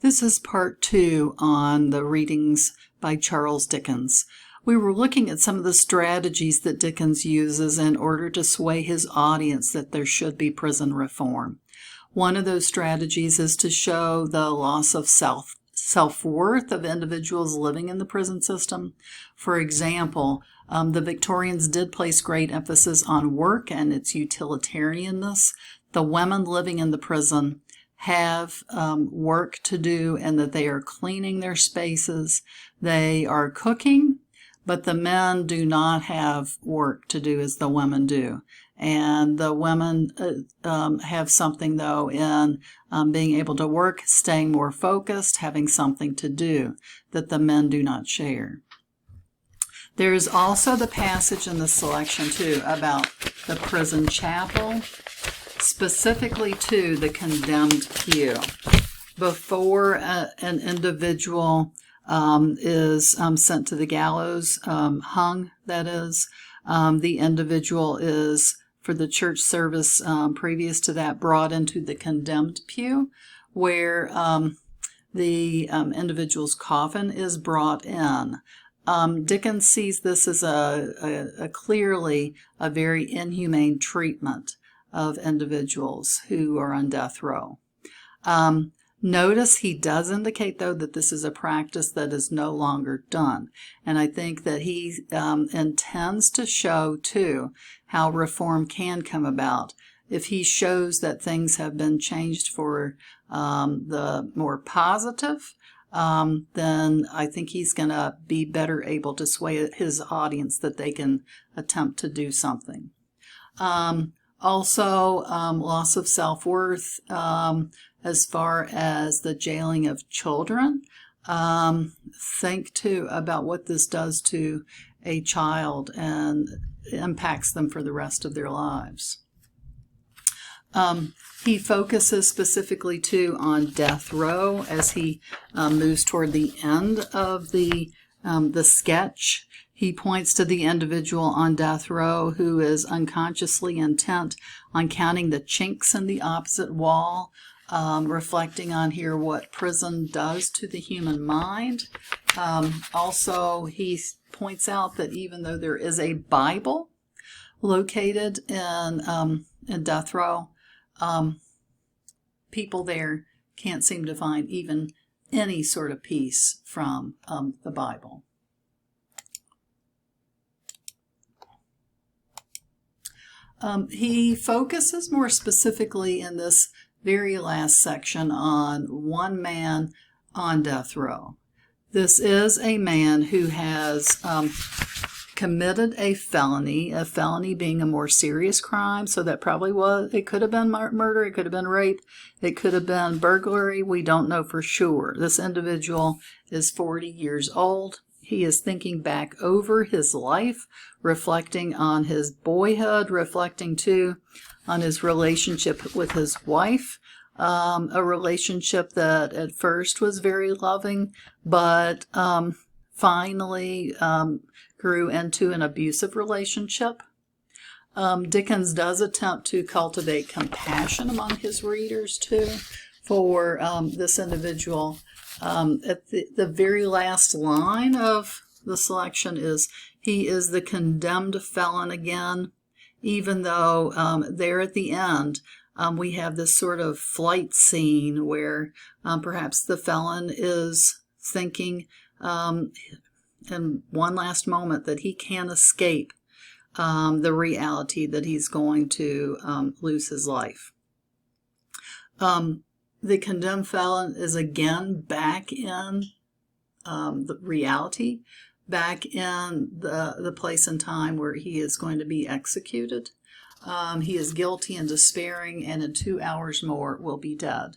This is part 2 on the readings by Charles Dickens. We were looking at some of the strategies that Dickens uses in order to sway his audience that there should be prison reform. One of those strategies is to show the loss of self-worth of individuals living in the prison system. For example, the Victorians did place great emphasis on work and its utilitarianness. The women living in the prison have work to do, and that they are cleaning their spaces. They are cooking, but the men do not have work to do as the women do. And the women have something, though, in being able to work, staying more focused, having something to do that the men do not share. There's also the passage in the selection, too, about the prison chapel, specifically to the condemned pew. Before an individual is sent to the gallows, hung, that is, the individual is, for the church service previous to that, brought into the condemned pew, where the individual's coffin is brought in. Dickens sees this as a clearly a very inhumane treatment of individuals who are on death row. Notice he does indicate, though, that this is a practice that is no longer done. And I think that he intends to show, too, how reform can come about. If he shows that things have been changed for the more positive, then I think he's going to be better able to sway his audience that they can attempt to do something. Also, loss of self-worth as far as the jailing of children. Think, too, about what this does to a child and impacts them for the rest of their lives. He focuses specifically, too, on death row as he moves toward the end of the sketch. He points to the individual on death row who is unconsciously intent on counting the chinks in the opposite wall, reflecting on here what prison does to the human mind. Also, he points out that even though there is a Bible located in death row, people there can't seem to find even any sort of peace from the Bible. He focuses more specifically in this very last section on one man on death row. This is a man who has committed a felony being a more serious crime, so that probably it could have been murder, it could have been rape, it could have been burglary, we don't know for sure. This individual is 40 years old. He is thinking back over his life, reflecting on his boyhood, reflecting, too, on his relationship with his wife, a relationship that at first was very loving, but finally grew into an abusive relationship. Dickens does attempt to cultivate compassion among his readers, too, for this individual. At the very last line of the selection is, he is the condemned felon again, even though there at the end we have this sort of flight scene where perhaps the felon is thinking in one last moment that he can't escape the reality that he's going to lose his life. The condemned felon is again back in the reality, back in the place and time where he is going to be executed. He is guilty and despairing, and in 2 hours more will be dead.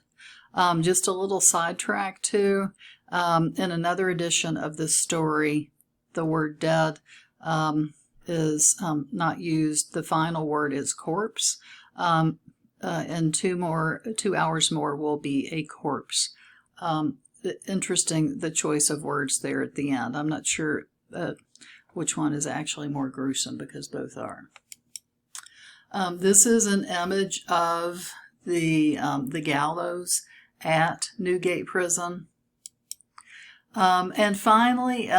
Just a little sidetrack, too. In another edition of this story, the word dead is not used. The final word is corpse. And 2 hours more will be a corpse. Interesting, the choice of words there at the end. I'm not sure which one is actually more gruesome, because both are. This is an image of the gallows at Newgate Prison. And finally,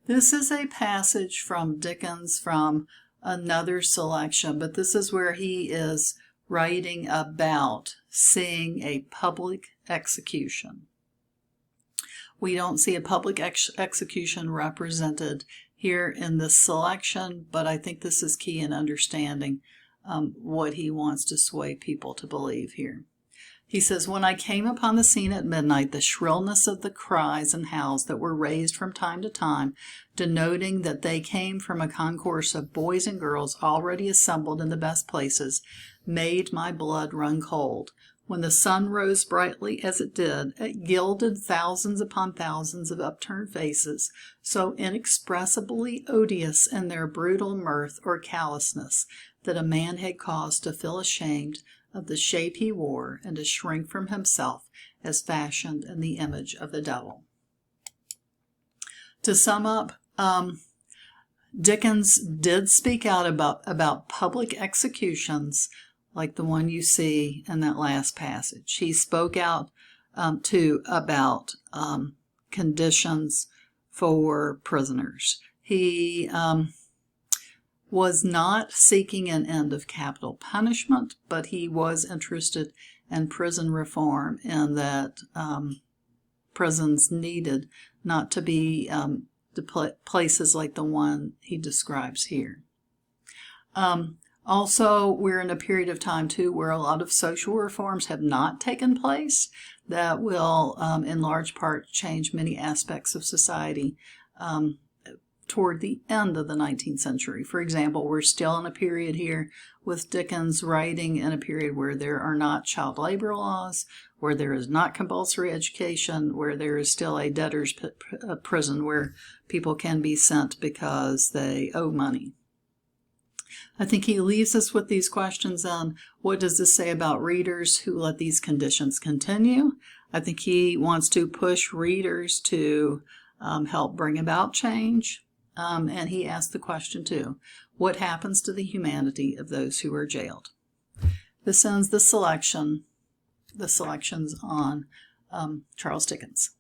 this is a passage from Dickens from another selection, but this is where he is writing about seeing a public execution. We don't see a public execution represented here in this selection, but I think this is key in understanding what he wants to sway people to believe here. He says, when I came upon the scene at midnight, the shrillness of the cries and howls that were raised from time to time, denoting that they came from a concourse of boys and girls already assembled in the best places, made my blood run cold. When the sun rose brightly as it did, it gilded thousands upon thousands of upturned faces, so inexpressibly odious in their brutal mirth or callousness, that a man had cause to feel ashamed of the shape he wore and to shrink from himself as fashioned in the image of the devil. To sum up, Dickens did speak out about public executions like the one you see in that last passage. He spoke out too about conditions for prisoners. He was not seeking an end of capital punishment, but he was interested in prison reform, and that prisons needed not to be places like the one he describes here. Also, we're in a period of time, too, where a lot of social reforms have not taken place that will, in large part, change many aspects of society toward the end of the 19th century. For example, we're still in a period here with Dickens writing in a period where there are not child labor laws, where there is not compulsory education, where there is still a debtor's prison where people can be sent because they owe money. I think he leaves us with these questions on what does this say about readers who let these conditions continue? I think he wants to push readers to help bring about change. And he asked the question, too, what happens to the humanity of those who are jailed? This ends the selections on Charles Dickens.